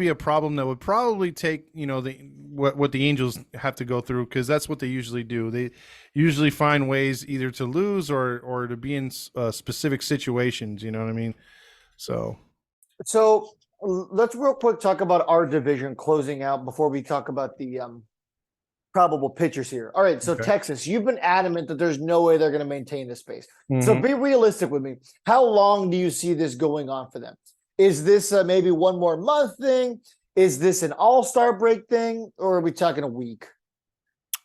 a problem that would probably take, what the Angels have to go through, because that's what they usually do. They usually find ways either to lose or to be in specific situations, you know what I mean? So let's real quick talk about our division closing out before we talk about the probable pitchers here. All right, so okay. Texas, you've been adamant that there's no way they're going to maintain this pace. Mm-hmm. So be realistic with me. How long do you see this going on for them? Is this maybe one more month thing? Is this an all-star break thing? Or are we talking a week?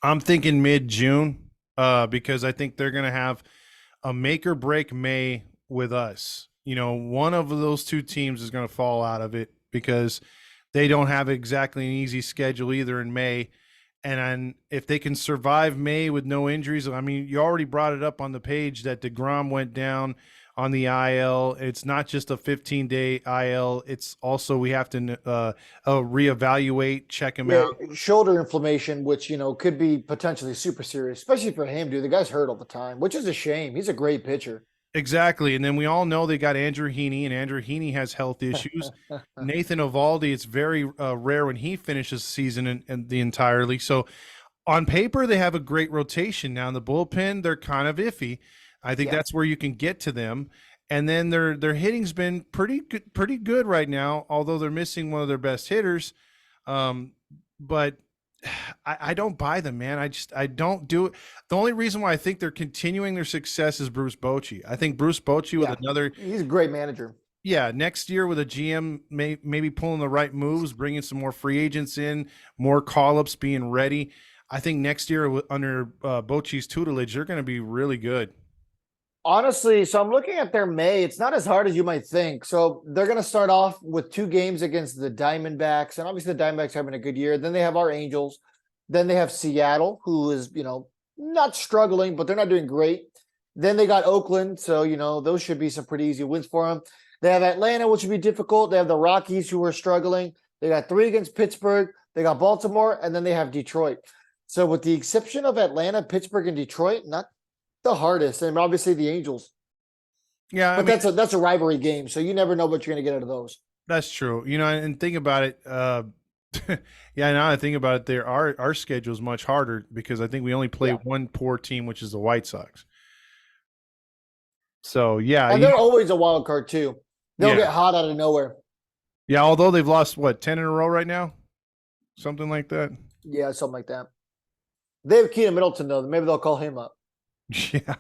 I'm thinking mid-June because I think they're going to have a make or break May with us. One of those two teams is going to fall out of it because they don't have exactly an easy schedule either in May. And if they can survive May with no injuries, I mean, you already brought it up on the page that DeGrom went down on the IL. It's not just a 15-day IL. It's also we have to reevaluate, check him Yeah, out. shoulder inflammation, which could be potentially super serious, especially for him, dude. The guy's hurt all the time, which is a shame. He's a great pitcher. Exactly. And then we all know they got Andrew Heaney, and Andrew Heaney has health issues. Nathan Eovaldi, it's very rare when he finishes the season and the entirely. So on paper, they have a great rotation. Now in the bullpen, they're kind of iffy. I think Yeah. that's where you can get to them. And then their hitting's been pretty good right now, although they're missing one of their best hitters. But I don't buy them, man. I don't do it. The only reason why I think they're continuing their success is Bruce Bochy. I think Bruce Bochy with another, he's a great manager. yeah, next year with a GM maybe pulling the right moves, bringing some more free agents in, more call-ups, being ready. I think next year under Bochy's tutelage, they're going to be really good. Honestly, so I'm looking at their May. It's not as hard as you might think. So they're going to start off with 2 games against the Diamondbacks, and obviously the Diamondbacks are having a good year. Then they have our Angels. Then they have Seattle, who is, not struggling, but they're not doing great. Then they got Oakland, so those should be some pretty easy wins for them. They have Atlanta, which would be difficult. They have the Rockies, who are struggling. They got 3 against Pittsburgh. They got Baltimore, and then they have Detroit. So with the exception of Atlanta, Pittsburgh, and Detroit, not the hardest, and obviously the Angels. Yeah, but that's a rivalry game, so you never know what you're going to get out of those. That's true. And think about it. Yeah, now I think about it, our schedule is much harder because I think we only play one poor team, which is the White Sox. So yeah, and they're always a wild card too. They'll get hot out of nowhere. Yeah, although they've lost 10 in a row right now, something like that. Yeah, something like that. They have Keenan Middleton though. Maybe they'll call him up. Yeah.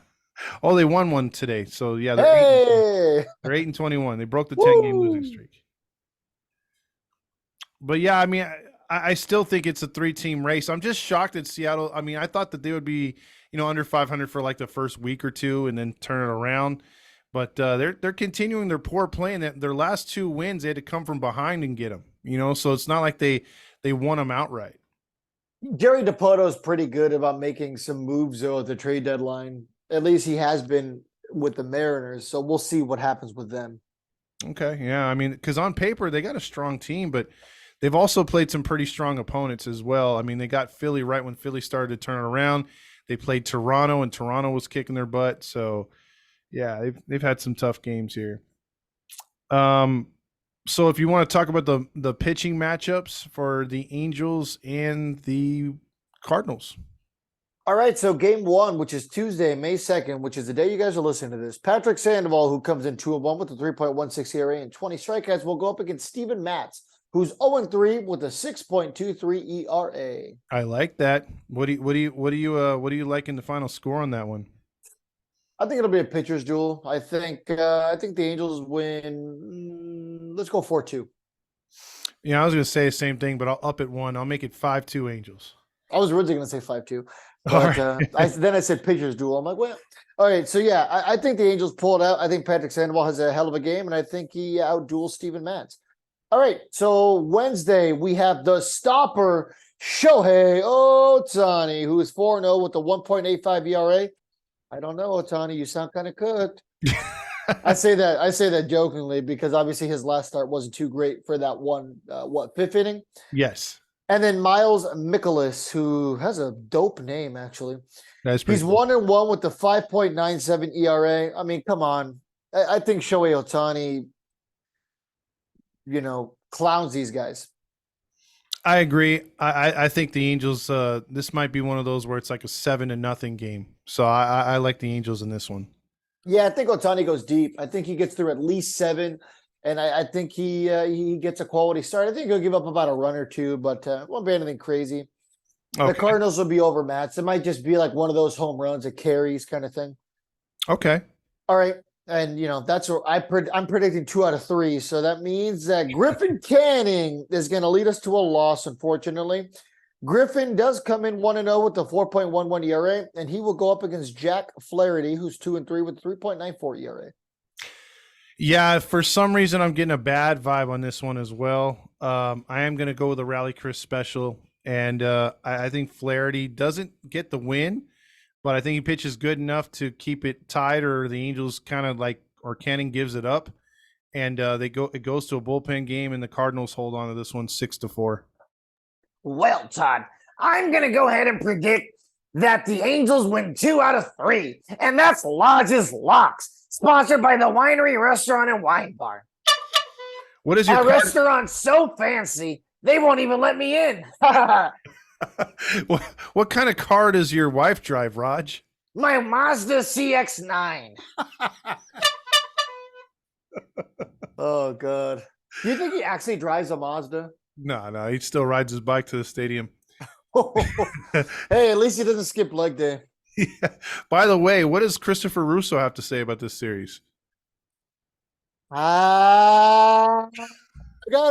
Oh, they won one today. So yeah, they're 8-21. They broke the 10-game losing streak. But yeah, I mean, I still think it's a 3-team race. I'm just shocked at Seattle. I mean, I thought that they would be, under 500 for like the first week or two and then turn it around. But they're continuing their poor play, and their last 2 wins they had to come from behind and get them. So it's not like they won them outright. Jerry Dipoto is pretty good about making some moves though at the trade deadline. At least he has been with the Mariners, so we'll see what happens with them. Okay, yeah, I mean, because on paper they got a strong team, but they've also played some pretty strong opponents as well. I mean, they got Philly right when Philly started to turn it around. They played Toronto, and Toronto was kicking their butt. So, yeah, they've had some tough games here. So if you want to talk about the pitching matchups for the Angels and the Cardinals. All right, so game 1, which is Tuesday, May 2nd, which is the day you guys are listening to this. Patrick Sandoval, who comes in 2-1 with a 3.16 ERA and 20 strikeouts, will go up against Steven Matz, who's 0-3 with a 6.23 ERA. I like that. What do you like in the final score on that one? I think it'll be a pitcher's duel. I think the Angels win. Let's go 4-2. Yeah, I was going to say the same thing, but I'll up it 1. I'll make it 5-2 Angels. I was originally going to say 5-2, but then I said pitcher's duel. I'm like, well, all right. So yeah, I think the Angels pull it out. I think Patrick Sandoval has a hell of a game, and I think he outduels Steven Matz. All right, so Wednesday we have the stopper Shohei Ohtani, who is 4-0 with a 1.85 ERA. I don't know, Ohtani. You sound kind of cooked. I say that jokingly because obviously his last start wasn't too great for that one, 5th inning? Yes. And then Miles Mikolas, who has a dope name, actually. That's pretty He's cool. 1-1 with the 5.97 ERA. I mean, come on. I think Shohei Ohtani, clowns these guys. I agree. I think the Angels, this might be one of those where it's like a 7-0 game. So I like the Angels in this one. Yeah, I think Ohtani goes deep. I think he gets through at least 7, and I think he gets a quality start. I think he'll give up about a run or 2, but won't be anything crazy. Okay. The Cardinals will be overmatched. It might just be like one of those home runs, a carries kind of thing. Okay. All right. And, that's what I'm predicting 2 out of 3. So that means that Griffin Canning is going to lead us to a loss, unfortunately. Griffin does come in 1-0 with the 4.11 ERA, and he will go up against Jack Flaherty, who's 2-3 with 3.94 ERA. Yeah, for some reason, I'm getting a bad vibe on this one as well. I am going to go with a Rally Chris special, and I think Flaherty doesn't get the win, but I think he pitches good enough to keep it tied, or the Angels kind of like or Canning gives it up, and it goes to a bullpen game, and the Cardinals hold on to this one 6-4. Well, Todd, I'm going to go ahead and predict that the Angels win 2 out of 3, and that's Lodge's Locks, sponsored by the Winery Restaurant and Wine Bar. What is your restaurant so fancy they won't even let me in? what kind of car does your wife drive, Raj? My Mazda CX-9. Oh, God. Do you think he actually drives a Mazda? No, he still rides his bike to the stadium. Hey, at least he doesn't skip leg day. Yeah. By the way, what does Christopher Russo have to say about this series? Good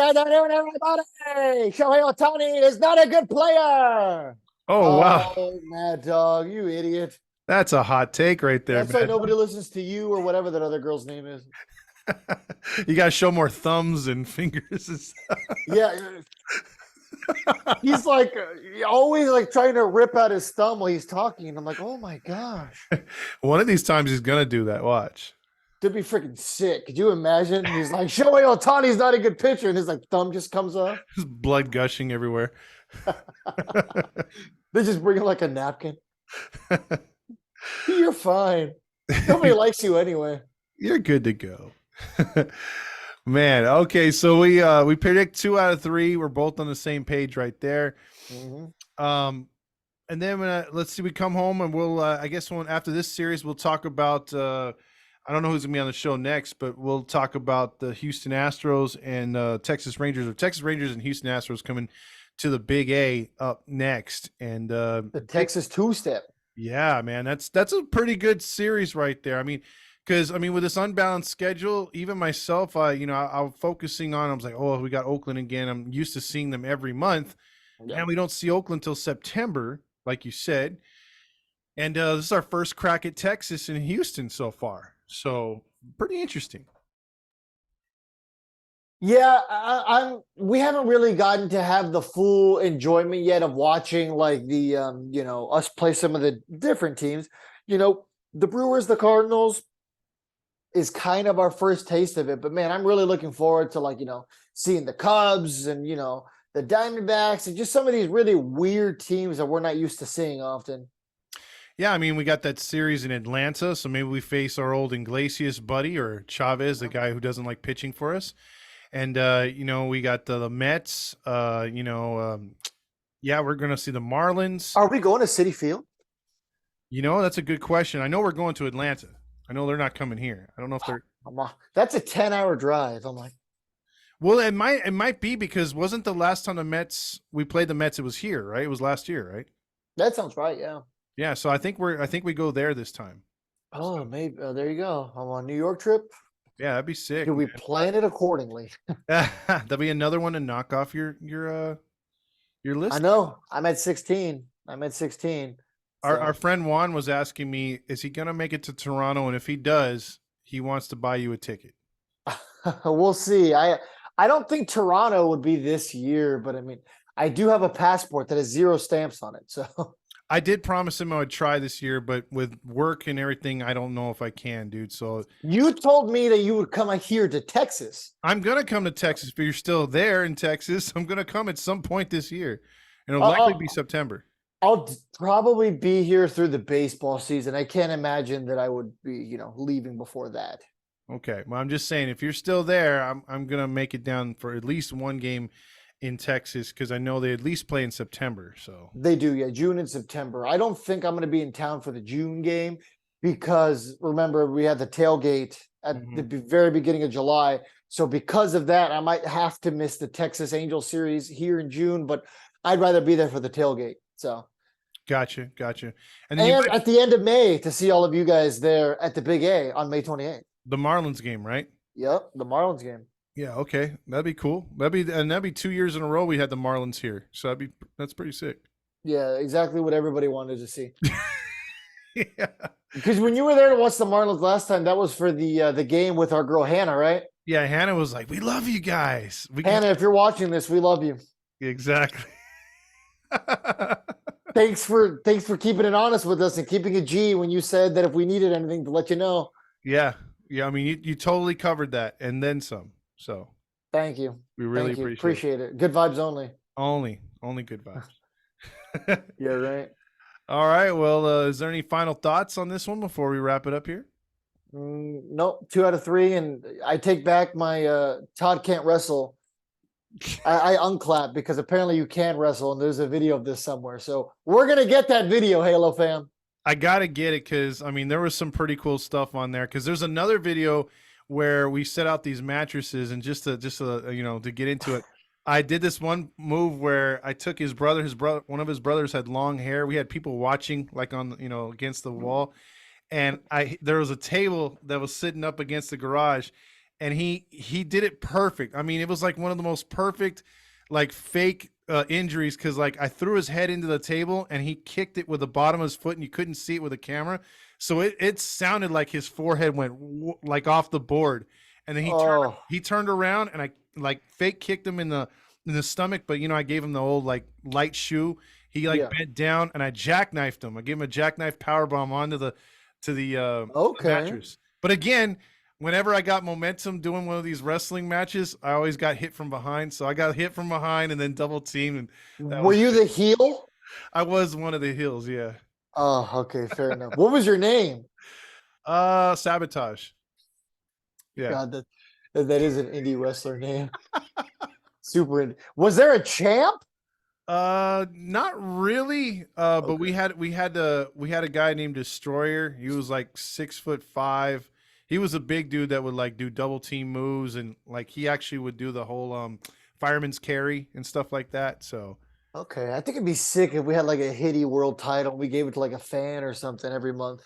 afternoon, everybody. Shohei Ohtani is not a good player. Oh, wow. Mad Dog, you idiot. That's a hot take right there. That's why nobody listens to you or whatever that other girl's name is. You got to show more thumbs and fingers and stuff. Yeah. He's like always like trying to rip out his thumb while he's talking. I'm like, oh my gosh. One of these times he's going to do that. Watch. To be freaking sick. Could you imagine? He's like, Shohei Ohtani's not a good pitcher. And his like thumb just comes off. There's blood gushing everywhere. They just bring like a napkin. You're fine. Nobody likes you anyway. You're good to go. Man, okay, so we predict 2 out of 3. We're both on the same page right there. Mm-hmm. And then let's see, we come home and we'll I guess after this series we'll talk about I don't know who's gonna be on the show next, but we'll talk about the Houston Astros and Texas Rangers, or Texas Rangers and Houston Astros coming to the Big A up next, and the Texas two-step. Yeah, man, that's a pretty good series right there. I mean, because with this unbalanced schedule, even myself, I'm focusing on. I was like, oh, we got Oakland again. I'm used to seeing them every month, and we don't see Oakland until September, like you said. And this is our first crack at Texas and Houston so far. So pretty interesting. Yeah, we haven't really gotten to have the full enjoyment yet of watching like the us play some of the different teams. The Brewers, the Cardinals is kind of our first taste of it, but man, I'm really looking forward to seeing the Cubs and the Diamondbacks and just some of these really weird teams that we're not used to seeing often. Yeah, we got that series in Atlanta, so maybe we face our old Iglesias buddy or Chavez, the guy who doesn't like pitching for us. And, we got the Mets, we're going to see the Marlins. Are we going to Citi Field? That's a good question. I know we're going to Atlanta. I know they're not coming here. I don't know if they're. That's a 10-hour drive. I'm like. Well, it might be because wasn't the last time we played the Mets, it was here, right? It was last year, right? That sounds right, yeah. Yeah, so I think we go there this time. Oh, maybe. There you go. I'm on a New York trip. Yeah, that'd be sick. Do we plan it accordingly? That'll be another one to knock off your list. I know. I'm at 16. Our friend Juan was asking me, is he gonna make it to Toronto? And if he does, he wants to buy you a ticket. We'll see. I don't think Toronto would be this year, but I do have a passport that has 0 stamps on it. So I did promise him I would try this year, but with work and everything, I don't know if I can, dude. So you told me that you would come here to Texas. I'm gonna come to Texas, but you're still there in Texas. I'm gonna come at some point this year, and it'll likely be September. I'll probably be here through the baseball season. I can't imagine that I would be, leaving before that. Okay, well, I'm just saying, if you're still there, I'm gonna make it down for at least one game in Texas because I know they at least play in September. So they do, yeah, June and September. I don't think I'm going to be in town for the June game because remember we had the tailgate at the very beginning of July. So because of that, I might have to miss the Texas Angel series here in June, but I'd rather be there for the tailgate. So gotcha. And at the end of May to see all of you guys there at the Big A on May 28th. The Marlins game, right? Yep, the Marlins game. Yeah, okay. That'd be cool. That'd be 2 years in a row we had the Marlins here. So that's pretty sick. Yeah, exactly what everybody wanted to see. Yeah. Because when you were there to watch the Marlins last time, that was for the game with our girl Hannah, right? Yeah, Hannah was like, "We love you guys." Hannah, if you're watching this, we love you. Exactly. Thanks for keeping it honest with us and keeping a G when you said that if we needed anything to let you know. Yeah. Yeah, I mean, you totally covered that and then some. So Thank you. we really Thank you. appreciate it. Appreciate it. Good vibes only. Only good vibes. Yeah, right. All right. Well, is there any final thoughts on this one before we wrap it up here? Nope, 2 out of 3, and I take back my Todd can't wrestle. I unclap because apparently you can wrestle, and there's a video of this somewhere. So we're gonna get that video, Halo fam. I gotta get it because I mean there was some pretty cool stuff on there. Because there's another video where we set out these mattresses, and just to get into it, I did this one move where I took his brother. One of his brothers had long hair. We had people watching like on against the wall, and there was a table that was sitting up against the garage, and he did it perfect. I mean, it was like one of the most perfect like fake injuries because like I threw his head into the table and he kicked it with the bottom of his foot and you couldn't see it with a camera, so it sounded like his forehead went like off the board, and then he turned around and I like fake kicked him in the stomach, but I gave him the old like light shoe. He bent down and I jackknifed him. I gave him a jackknife power bomb onto the mattress. But again, whenever I got momentum doing one of these wrestling matches, I always got hit from behind. So I got hit from behind and then double teamed. And were you the heel? I was one of the heels, yeah. Oh, okay, fair enough. What was your name? Sabotage. Yeah. God, that is an indie wrestler name. Super indie. Was there a champ? Not really. But we had a guy named Destroyer. He was like 6'5". He was a big dude that would like do double team moves, and like he actually would do the whole fireman's carry and stuff like that. So okay, I think it'd be sick if we had like a Hitty world title and we gave it to like a fan or something every month.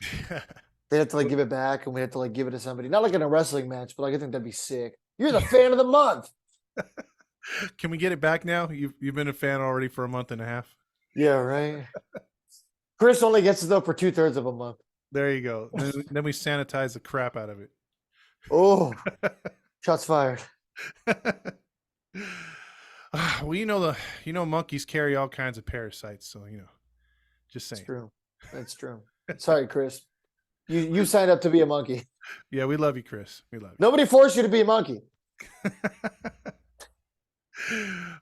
They had to like give it back, and we had to like give it to somebody. Not like in a wrestling match, but like I think that'd be sick. You're the fan of the month. Can we get it back now? You've been a fan already for a month and a half. Yeah, right. Chris only gets it up for 2/3 of a month. There you go. Then we sanitize the crap out of it. Oh, shots fired. Well, monkeys carry all kinds of parasites, so just saying. It's true. That's true. Sorry, Chris. You signed up to be a monkey. Yeah, we love you, Chris. We love you. Nobody forced you to be a monkey.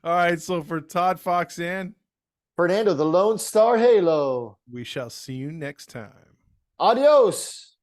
All right, so for Todd, Fox, and Fernando, the Lone Star Halo. we shall see you next time. Adios.